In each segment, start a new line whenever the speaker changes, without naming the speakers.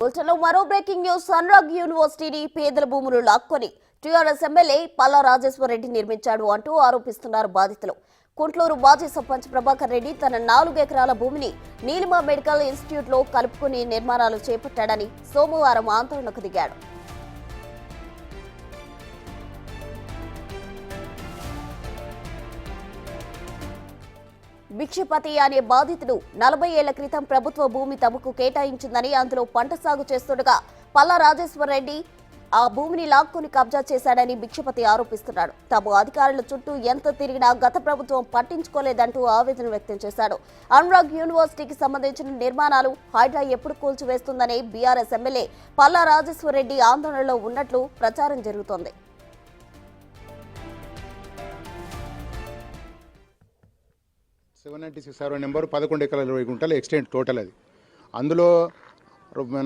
బులెటిన్లో మరో breaking news. Anurag యూనివర్సిటీని పేదల భూములు లాక్కొని టీఆర్ఎస్ ఎమ్మెల్యే పల్లా రాజేశ్వర్ రెడ్డి నిర్మించాడు అంటూ ఆరోపిస్తున్నారు బాధితులు. కుంట్లూరు మాజీ సర్పంచ్ ప్రభాకర్ రెడ్డి తన 4 ఎకరాల భూమిని నీలిమ మెడికల్ ఇన్స్టిట్యూట్ లో కలుపుకుని నిర్మాణాలు చేపట్టాడని సోమవారం ఆందోళనకు దిగాడు. భిక్షపతి అనే బాధితుడు 40 ఏళ్ల క్రితం ప్రభుత్వ భూమి తమకు కేటాయించిందని, అందులో పంట సాగు చేస్తుండగా పల్లా రాజేశ్వర్ రెడ్డి ఆ భూమిని లాక్కుని కబ్జా చేశాడని భిక్షపతి ఆరోపిస్తున్నాడు. తాము అధికారుల చుట్టూ ఎంత తిరిగినా గత ప్రభుత్వం పట్టించుకోలేదంటూ ఆవేదన వ్యక్తం చేశాడు. అనురాగ్ యూనివర్సిటీకి సంబంధించిన నిర్మాణాలు హైడ్రా ఎప్పుడు కూల్చివేస్తుందని బీఆర్ఎస్ ఎమ్మెల్యే పల్లా రాజేశ్వర్ రెడ్డి ఆందోళనలో ఉన్నట్లు ప్రచారం జరుగుతోంది.
సర్వే నెంబర్ 11 ఎకరాల 20 గుంటలు ఎక్స్టెంట్ టోటల్. అది అందులో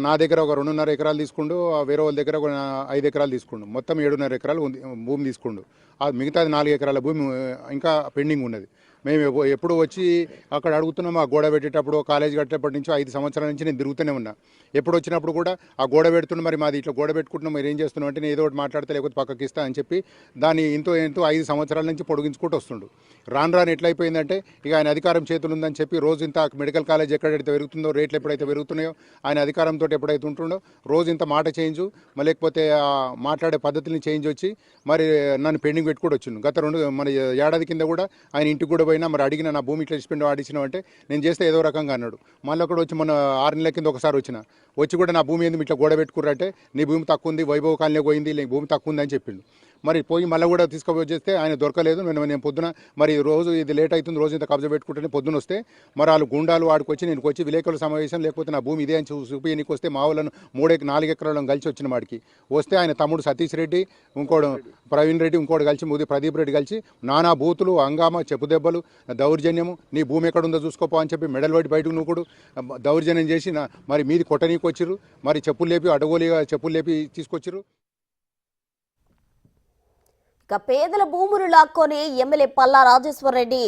నా దగ్గర ఒక 2.5 ఎకరాలు తీసుకుండు, వేరే వాళ్ళ దగ్గర ఒక 5 ఎకరాలు తీసుకుండు, మొత్తం 7.5 ఎకరాలు భూమి తీసుకుండు. అది మిగతాది 4 ఎకరాల భూమి ఇంకా పెండింగ్ ఉన్నది. మేము ఎప్పుడు వచ్చి అక్కడ అడుగుతున్నాము. ఆ గోడ పెట్టేటప్పుడు కాలేజ్ కట్టేటప్పటి నుంచి 5 సంవత్సరాల నుంచి నేను తిరుగుతూనే ఉన్నా. ఎప్పుడు వచ్చినప్పుడు కూడా ఆ గోడ పెడుతున్నా, మరి మాది ఇట్లా గోడ పెట్టుకుంటున్నాం, మీరు ఏం చేస్తున్నాం అంటే, నేను ఏదో ఒకటి మాట్లాడితే లేకపోతే పక్కకి ఇస్తా అని చెప్పి దాన్ని ఎంతో 5 సంవత్సరాల నుంచి పొడిగించుకుంటూ వస్తుండు. రాను ఎట్లయిపోయిందంటే, ఇక ఆయన అధికారం చేతులు ఉందని చెప్పి రోజు ఇంత మెడికల్ కాలేజ్ ఎక్కడైతే పెరుగుతుందో, రేట్లు ఎప్పుడైతే పెరుగుతున్నాయో, ఆయన అధికారంతో ఎప్పుడైతే ఉంటుండో రోజు ఇంత మాట చేంజ్, లేకపోతే మాట్లాడే పద్ధతుల్ని చేంజ్ వచ్చి మరి నన్ను పెండింగ్ పెట్టుకుంటూ వచ్చిండు. గత మన ఏడాది కింద కూడా ఆయన ఇంటికి కూడా పోయినా, మరి అడిగిన నా భూమి ఇట్లా ఇచ్చిపోయిండు ఆడిచ్చినావు అంటే, నేను చేస్తే ఏదో రకంగా అన్నాడు. మళ్ళీ అక్కడ వచ్చి మన 6 నెలల కింద ఒకసారి వచ్చి కూడా నా భూమి ఎందుకు ఇట్లా గోడ పెట్టుకుర్రంటే, నీ భూమి తక్కువ ఉంది, వైభవ కాలనీ పోయింది, భూమి తక్కువ ఉంది అని చెప్పిండు. మరి పోయి మళ్ళీ కూడా తీసుకుపోతే ఆయన దొరకలేదు. నేను పొద్దున మరి రోజు ఇది లేట్ అవుతుంది, రోజు ఇంత కబ్జా పెట్టుకుంటే పొద్దున వస్తే మరి వాళ్ళు గుండాలు వాడుకొచ్చి నేను వచ్చి విలేకరుల సమావేశం లేకపోతే నా భూమి ఇదే అని చూపించడానికి వస్తే మా వాళ్ళను 4 ఎకరాలను కలిసి వచ్చిన వాడికి వస్తే ఆయన తమ్ముడు సతీష్ రెడ్డి, ఇంకోడు ప్రవీణ్ రెడ్డి, ఇంకోటి కలిసి ముది ప్రదీప్ రెడ్డి కలిసి నానా బూతులు, హంగామా, చెప్పు దెబ్బలు, దౌర్జన్యము, నీ భూమి ఎక్కడుందో చూసుకోపో అని చెప్పి మెడల్ పట్టి బయటకు నూకుడు దౌర్జన్యం చేసి మరి మీది కొట్టనీకి వచ్చిర్రు. మరి చెప్పులు లేపి అడగోలిగా చెప్పులు లేపి తీసుకొచ్చిర్రు.
ఇక పేదల భూములు లాక్కొని ఎమ్మెల్యే పల్లా రాజేశ్వర్ రెడ్డి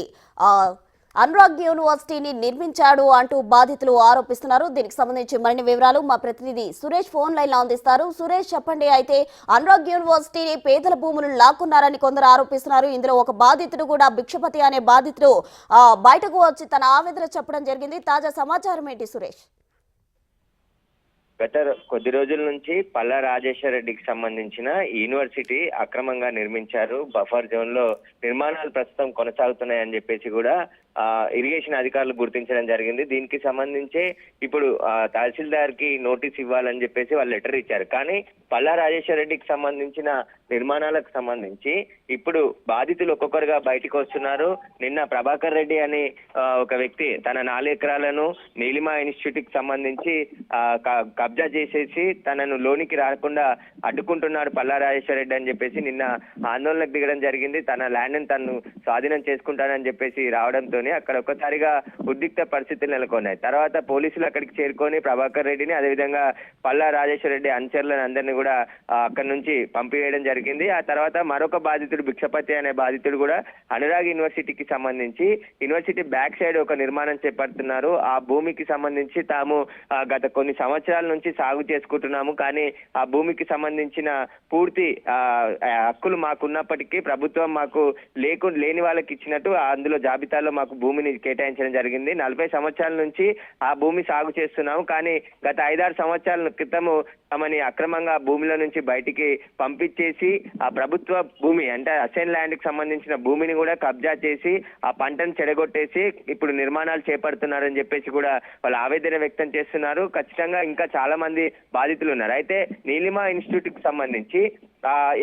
అనురాగ్ యూనివర్సిటీని నిర్మించాడు అంటూ బాధితులు ఆరోపిస్తున్నారు. దీనికి సంబంధించి మరిన్ని వివరాలు మా ప్రతినిధి సురేష్ ఫోన్ లైన్ లో అందిస్తారు. సురేష్, చెప్పండి. అయితే అనురాగ్ యూనివర్సిటీని పేదల భూములు లాక్కున్నారని కొందరు ఆరోపిస్తున్నారు. ఇందులో ఒక బాధితుడు కూడా, భిక్షపతి అనే బాధితుడు బయటకు వచ్చి తన ఆవేదన చెప్పడం జరిగింది. తాజా సమాచారం ఏంటి సురేష్?
గత కొద్ది రోజుల నుంచి పల్లా రాజేశ్వర్ రెడ్డికి సంబంధించిన యూనివర్సిటీ అక్రమంగా నిర్మించారు, బఫర్ జోన్ లో నిర్మాణాలు ప్రస్తుతం కొనసాగుతున్నాయని చెప్పేసి కూడా ఇరిగేషన్ అధికారులు గుర్తించడం జరిగింది. దీనికి సంబంధించి ఇప్పుడు తహసీల్దార్ కి నోటీస్ ఇవ్వాలని చెప్పేసి వాళ్ళు లెటర్ ఇచ్చారు. కానీ పల్లా రాజేశ్వర్ రెడ్డికి సంబంధించిన నిర్మాణాలకు సంబంధించి ఇప్పుడు బాధితులు ఒక్కొక్కరుగా బయటకు వస్తున్నారు. నిన్న ప్రభాకర్ రెడ్డి అని ఒక వ్యక్తి తన 4 ఎకరాలను నీలిమా ఇన్స్టిట్యూట్ కి సంబంధించి కబ్జా చేసేసి తనను లోనికి రాకుండా అడ్డుకుంటున్నాడు పల్లా రాజేశ్వర్ రెడ్డి అని చెప్పేసి నిన్న ఆందోళనకు దిగడం జరిగింది. తన ల్యాండ్ ని తను స్వాధీనం చేసుకుంటానని చెప్పేసి రావడంతో అక్కడ ఒక్కసారిగా ఉద్రిక్త పరిస్థితులు నెలకొన్నాయి. తర్వాత పోలీసులు అక్కడికి చేరుకొని ప్రభాకర్ రెడ్డిని, అదేవిధంగా పల్లా రాజేశ్వర్ రెడ్డి అనుచరులను అందరినీ కూడా అక్కడి నుంచి పంపివేయడం జరిగింది. ఆ తర్వాత మరొక బాధితుడు భిక్షపతి అనే బాధితుడు కూడా అనురాగ్ యూనివర్సిటీకి సంబంధించి యూనివర్సిటీ బ్యాక్ సైడ్ ఒక నిర్మాణం చేపడుతున్నారు. ఆ భూమికి సంబంధించి తాము గత కొన్ని సంవత్సరాల నుంచి సాగు చేసుకుంటున్నాము, కానీ ఆ భూమికి సంబంధించిన పూర్తి హక్కులు మాకున్నప్పటికీ ప్రభుత్వం మాకు లేని వాళ్ళకి ఇచ్చినట్టు అందులో జాబితాలో మాకు భూమిని కేటాయించడం జరిగింది. 40 సంవత్సరాల నుంచి ఆ భూమి సాగు చేస్తున్నాము, కానీ గత 5-6 సంవత్సరాల క్రితము తమని అక్రమంగా భూమిలో నుంచి బయటికి పంపించేసి ఆ ప్రభుత్వ భూమి అంటే అసైన్ ల్యాండ్ కి సంబంధించిన భూమిని కూడా కబ్జా చేసి ఆ పంటను చెడగొట్టేసి ఇప్పుడు నిర్మాణాలు చేపడుతున్నారని చెప్పేసి కూడా వాళ్ళు ఆవేదన వ్యక్తం చేస్తున్నారు. ఖచ్చితంగా ఇంకా చాలా మంది బాధితులు ఉన్నారు. అయితే నీలిమా ఇన్స్టిట్యూట్ కి సంబంధించి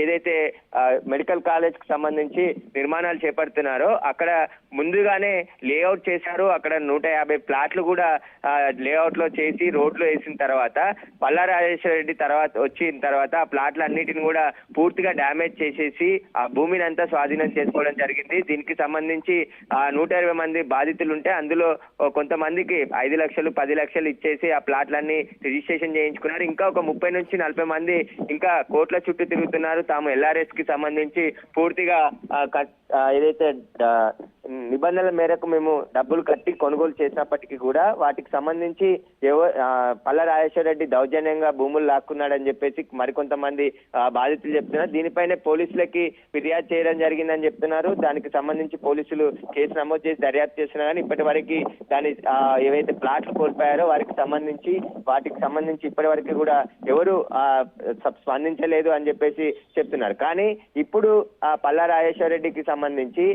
ఏదైతే మెడికల్ కాలేజ్ కి సంబంధించి నిర్మాణాలు చేపడుతున్నారో అక్కడ ముందుగానే లేఅవుట్ చేశారు. అక్కడ 150 ప్లాట్లు కూడా లేఅవుట్ లో చేసి రోడ్లు వేసిన తర్వాత పల్లా రాజేశ్వర రెడ్డి వచ్చిన తర్వాత ఆ ప్లాట్లు అన్నిటిని కూడా పూర్తిగా డ్యామేజ్ చేసేసి ఆ భూమిని అంతా స్వాధీనం చేసుకోవడం జరిగింది. దీనికి సంబంధించి 120 మంది బాధితులు ఉంటే అందులో కొంతమందికి 5 లక్షలు 10 లక్షలు ఇచ్చేసి ఆ ప్లాట్లన్నీ రిజిస్ట్రేషన్ చేయించుకున్నారు. ఇంకా ఒక 30 నుంచి 40 మంది ఇంకా కోట్ల చుట్టూ తిరుగుతున్నారు. తాము LRS కి సంబంధించి పూర్తిగా ఏదైతే నిబంధనల మేరకు మేము డబ్బులు కట్టి కొనుగోలు చేసినప్పటికీ కూడా వాటికి సంబంధించి పల్లా రాజేశ్వర రెడ్డి దౌర్జన్యంగా భూములు లాక్కున్నాడని చెప్పేసి మరికొంతమంది బాధితులు చెప్తున్నారు. దీనిపైనే పోలీసులకి ఫిర్యాదు చేయడం జరిగిందని చెప్తున్నారు. దానికి సంబంధించి పోలీసులు కేసు నమోదు చేసి దర్యాప్తు చేస్తున్నారు. కానీ ఇప్పటి వరకు దాని ఏవైతే ప్లాట్లు కోల్పోయారో వాటికి సంబంధించి ఇప్పటి వరకు కూడా ఎవరు స్పందించలేదు అని చెప్పేసి చెప్తున్నారు. కానీ ఇప్పుడు పల్లా రాజేశ్వర రెడ్డికి సంబంధించి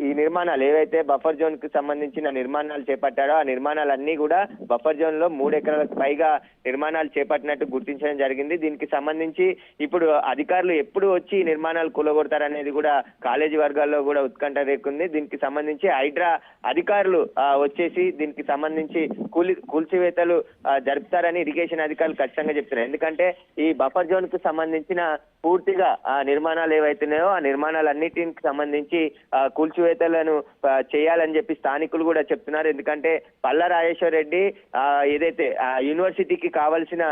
ఈ నిర్మాణాలు ఏవైతే బఫర్ జోన్ కి సంబంధించిన నిర్మాణాలు చేపట్టారో ఆ నిర్మాణాలన్నీ కూడా బఫర్ జోన్ లో 3 ఎకరాలకు పైగా నిర్మాణాలు చేపట్టినట్టు గుర్తించడం జరిగింది. దీనికి సంబంధించి ఇప్పుడు అధికారులు ఎప్పుడు వచ్చి నిర్మాణాలు కూలగొడతారనేది కూడా కాలేజీ వర్గాల్లో కూడా ఉత్కంఠ రేకుంది. దీనికి సంబంధించి హైడ్రా అధికారులు వచ్చేసి దీనికి సంబంధించి కూల్చివేతలు జరుపుతారని ఇరిగేషన్ అధికారులు ఖచ్చితంగా చెప్తున్నారు. ఎందుకంటే ఈ బఫర్ జోన్ కు సంబంధించిన పూర్తిగా నిర్మాణాలు ఏవైతున్నాయో ఆ నిర్మాణాలన్నిటికి సంబంధించి కూల్చివేతలను చేయాలని చెప్పి స్థానికులు కూడా చెప్తున్నారు. ఎందుకంటే పల్లా రాజేశ్వర రెడ్డి ఏదైతే యూనివర్సిటీకి కావాల్సిన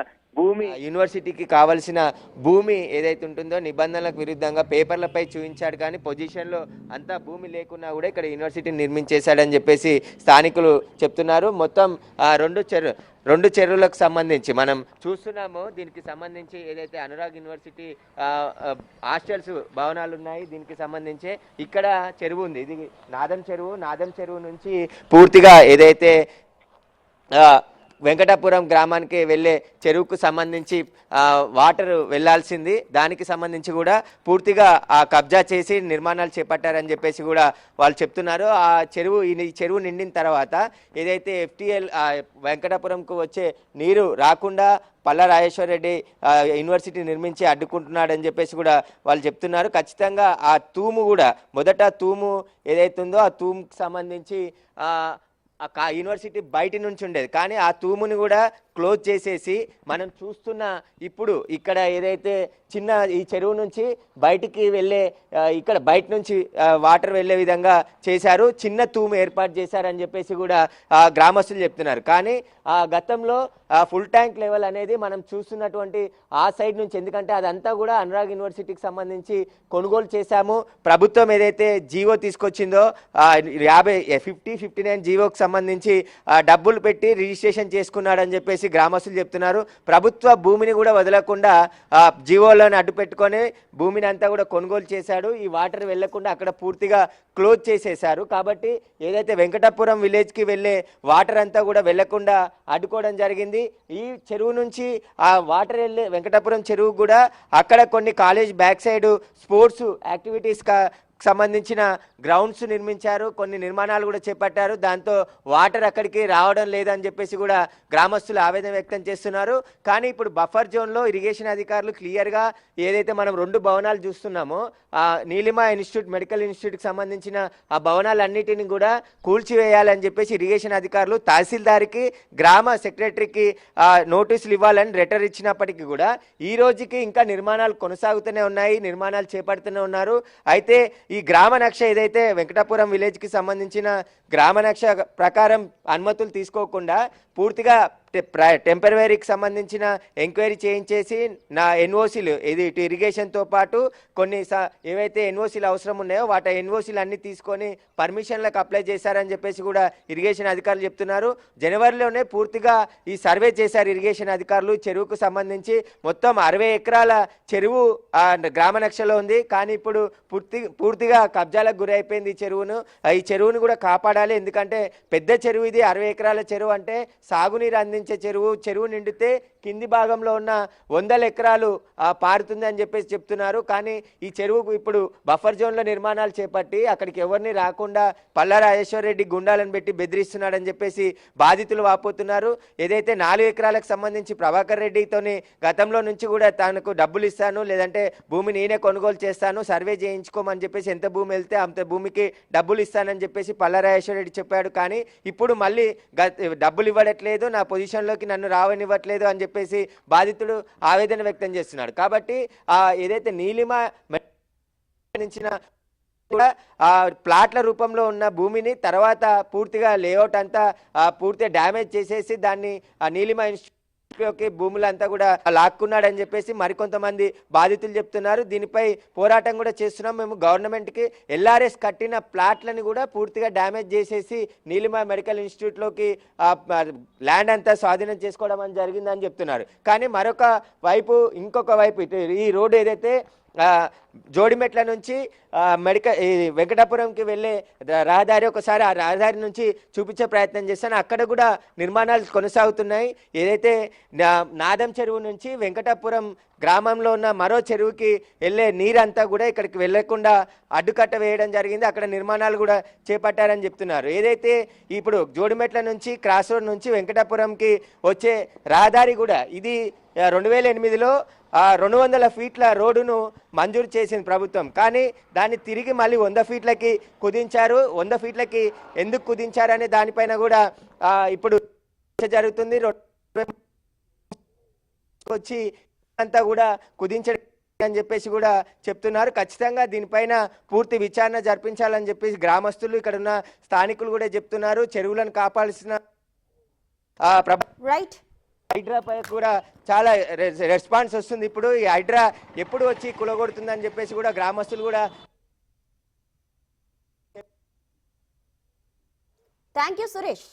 భూమి ఏదైతే ఉంటుందో నిబంధనలకు విరుద్ధంగా పేపర్లపై చూపించాడు, కానీ పొజిషన్లో అంతా భూమి లేకున్నా కూడా ఇక్కడ యూనివర్సిటీని నిర్మించేశాడని చెప్పేసి స్థానికులు చెప్తున్నారు. మొత్తం రెండు చెరువులకు సంబంధించి మనం చూస్తున్నాము. దీనికి సంబంధించి ఏదైతే అనురాగ్ యూనివర్సిటీ హాస్టల్స్ భవనాలు ఉన్నాయి, దీనికి సంబంధించి ఇక్కడ చెరువు ఉంది. ఇది నాదం చెరువు నుంచి పూర్తిగా ఏదైతే వెంకటాపురం గ్రామానికి వెళ్ళే చెరువుకు సంబంధించి వాటర్ వెళ్లాల్సింది, దానికి సంబంధించి కూడా పూర్తిగా కబ్జా చేసి నిర్మాణాలు చేపట్టారని చెప్పేసి కూడా వాళ్ళు చెప్తున్నారు. ఈ చెరువు నిండిన తర్వాత ఏదైతే FTL వెంకటాపురంకు వచ్చే నీరు రాకుండా పల్లా రాజేశ్వర రెడ్డి యూనివర్సిటీ నిర్మించి అడ్డుకుంటున్నాడని చెప్పేసి కూడా వాళ్ళు చెప్తున్నారు. ఖచ్చితంగా ఆ తూము కూడా మొదట తూము ఏదైతుందో ఆ తూముకు సంబంధించి యూనివర్సిటీ బయట నుంచి ఉండేది, కానీ ఆ తూముని కూడా క్లోజ్ చేసేసి మనం చూస్తున్న ఇప్పుడు ఇక్కడ ఏదైతే చిన్న ఈ చెరువు నుంచి బయటికి వెళ్ళే ఇక్కడ బయట నుంచి వాటర్ వెళ్ళే విధంగా చేశారు, చిన్న తూము ఏర్పాటు చేశారని చెప్పేసి కూడా గ్రామస్తులు చెప్తున్నారు. కానీ గతంలో ఫుల్ ట్యాంక్ లెవెల్ అనేది మనం చూస్తున్నటువంటి ఆ సైడ్ నుంచి, ఎందుకంటే అదంతా కూడా అనురాగ్ యూనివర్సిటీకి సంబంధించి కొనుగోలు చేశాము. ప్రభుత్వం ఏదైతే జీవో తీసుకొచ్చిందో 59 జీవోకి సంబంధించి డబ్బులు పెట్టి రిజిస్ట్రేషన్ చేసుకున్నాడని చెప్పేసి గ్రామస్తులు చెప్తున్నారు. ప్రభుత్వ భూమిని కూడా వదలకుండా జీవోలను అడ్డు పెట్టుకొని భూమిని అంతా కూడా కొనుగోలు చేశాడు. ఈ వాటర్ వెళ్లకుండా అక్కడ పూర్తిగా క్లోజ్ చేసేశారు. కాబట్టి ఏదైతే వెంకటాపురం విలేజ్కి వెళ్ళే వాటర్ అంతా కూడా వెళ్లకుండా అడ్డుకోవడం జరిగింది. ఈ చెరువు నుంచి ఆ వాటర్ వెళ్ళే వెంకటాపురం చెరువు కూడా అక్కడ కొన్ని college back side sports activities సంబంధించిన గ్రౌండ్స్ నిర్మించారు, కొన్ని నిర్మాణాలు కూడా చేపట్టారు. దాంతో వాటర్ అక్కడికి రావడం లేదని చెప్పేసి కూడా గ్రామస్తులు ఆవేదన వ్యక్తం చేస్తున్నారు. కానీ ఇప్పుడు బఫర్ జోన్లో ఇరిగేషన్ అధికారులు క్లియర్గా ఏదైతే మనం 2 భవనాలు చూస్తున్నామో నీలిమా మెడికల్ ఇన్స్టిట్యూట్కి సంబంధించిన ఆ భవనాలన్నిటిని కూడా కూల్చివేయాలని చెప్పేసి ఇరిగేషన్ అధికారులు తహసీల్దార్కి గ్రామ సెక్రటరీకి నోటీసులు ఇవ్వాలని లెటర్ ఇచ్చినప్పటికీ కూడా ఈ రోజుకి ఇంకా నిర్మాణాలు కొనసాగుతూనే ఉన్నాయి, నిర్మాణాలు చేపడుతూనే ఉన్నారు. అయితే ఈ గ్రామ నక్ష ఏదైతే వెంకటాపురం విలేజ్కి సంబంధించిన గ్రామ నక్ష ప్రకారం అనుమతులు తీసుకోకుండా పూర్తిగా టెంపరవరీకి సంబంధించిన ఎంక్వైరీ చేయించేసి నా ఎన్ఓసీలు ఇది ఇటు ఇరిగేషన్తో పాటు కొన్ని ఏవైతే ఎన్ఓసీలు అవసరం ఉన్నాయో వాటి ఎన్ఓసీలు అన్ని తీసుకొని పర్మిషన్లకు అప్లై చేశారని చెప్పేసి కూడా ఇరిగేషన్ అధికారులు చెప్తున్నారు. జనవరిలోనే పూర్తిగా ఈ సర్వే చేశారు ఇరిగేషన్ అధికారులు. చెరువుకు సంబంధించి మొత్తం 60 ఎకరాల చెరువు గ్రామ నక్షలో ఉంది, కానీ ఇప్పుడు పూర్తిగా కబ్జాలకు గురైపోయింది ఈ చెరువును కూడా కాపాడాలి. ఎందుకంటే పెద్ద చెరువు ఇది, 60 ఎకరాల చెరువు అంటే సాగునీరు అందించే చెరువు నిండితే కింది భాగంలో ఉన్న 100 ఎకరాలు పారుతుంది అని చెప్పేసి చెప్తున్నారు. కానీ ఈ చెరువుకు ఇప్పుడు బఫర్ జోన్లో నిర్మాణాలు చేపట్టి అక్కడికి ఎవరిని రాకుండా పల్లా రాజేశ్వర రెడ్డి గుండాలను పెట్టి బెదిరిస్తున్నాడని చెప్పేసి బాధితులు వాపోతున్నారు. ఏదైతే 4 ఎకరాలకు సంబంధించి ప్రభాకర్ రెడ్డితోని గతంలో నుంచి కూడా తనకు డబ్బులు ఇస్తాను, లేదంటే భూమి నేనే కొనుగోలు చేస్తాను, సర్వే చేయించుకోమని చెప్పేసి ఎంత భూమి వెళ్తే అంత భూమికి డబ్బులు ఇస్తానని చెప్పేసి పల్లా రాజేశ్వర రెడ్డి చెప్పాడు. కానీ ఇప్పుడు మళ్ళీ డబ్బులు ఇవ్వట్లేదు, నా పొజిషన్లోకి నన్ను రావనివ్వట్లేదు అని చెప్పేసి బాధితుడు ఆవేదన వ్యక్తం చేస్తున్నాడు. కాబట్టి ఏదైతే నీలిమ కూడా ప్లాట్ల రూపంలో ఉన్న భూమిని తర్వాత పూర్తిగా లేఅవుట్ అంతా పూర్తిగా డ్యామేజ్ చేసేసి దాన్ని నీలిమ
లోకి భూములంతా కూడా లాక్కున్నాడని చెప్పేసి మరికొంతమంది బాధితులు చెప్తున్నారు. దీనిపై పోరాటం కూడా చేస్తున్నాం. మేము గవర్నమెంట్కి ఎల్ఆర్ఎస్ కట్టిన ప్లాట్లను కూడా పూర్తిగా డ్యామేజ్ చేసేసి నీలిమ మెడికల్ ఇన్స్టిట్యూట్లోకి ల్యాండ్ అంతా స్వాధీనం చేసుకోవడం అని జరిగిందని చెప్తున్నారు. కానీ ఇంకొక వైపు ఈ రోడ్డు ఏదైతే జోడిమెట్ల నుంచి ఈ వెంకటాపురంకి వెళ్ళే రహదారి, ఒకసారి ఆ రహదారి నుంచి చూపించే ప్రయత్నం చేస్తాను. అక్కడ కూడా నిర్మాణాలు కొనసాగుతున్నాయి. ఏదైతే నాదం చెరువు నుంచి వెంకటాపురం గ్రామంలో ఉన్న మరో చెరువుకి వెళ్ళే నీరంతా కూడా ఇక్కడికి వెళ్లకుండా అడ్డుకట్ట వేయడం జరిగింది. అక్కడ నిర్మాణాలు కూడా చేపట్టారని చెప్తున్నారు. ఏదైతే ఇప్పుడు జోడిమెట్ల నుంచి క్రాస్ రోడ్ నుంచి వెంకటాపురంకి వచ్చే రహదారి కూడా ఇది 2008లో 200 ఫీట్ల రోడ్డును మంజూరు చేసింది ప్రభుత్వం. కానీ దాన్ని తిరిగి మళ్ళీ 100 ఫీట్లకి కుదించారు. 100 ఫీట్లకి ఎందుకు కుదించారనే దానిపైన కూడా ఇప్పుడు జరుగుతుంది. వచ్చి అంతా కూడా కుదించడం అని చెప్పేసి కూడా చెప్తున్నారు. ఖచ్చితంగా దీనిపైన పూర్తి విచారణ జరిపించాలని చెప్పేసి గ్రామస్తులు, ఇక్కడ ఉన్న స్థానికులు కూడా చెప్తున్నారు. చెరువులను కాపాడాల్సిన
రైట్.
హైడ్రా పై కూడా చాలా రెస్పాన్స్ వస్తుంది. ఇప్పుడు ఈ హైడ్రా ఎప్పుడు వచ్చి కులగొడుతుందని చెప్పేసి కూడా గ్రామస్తులు కూడా.
Thank you Suresh.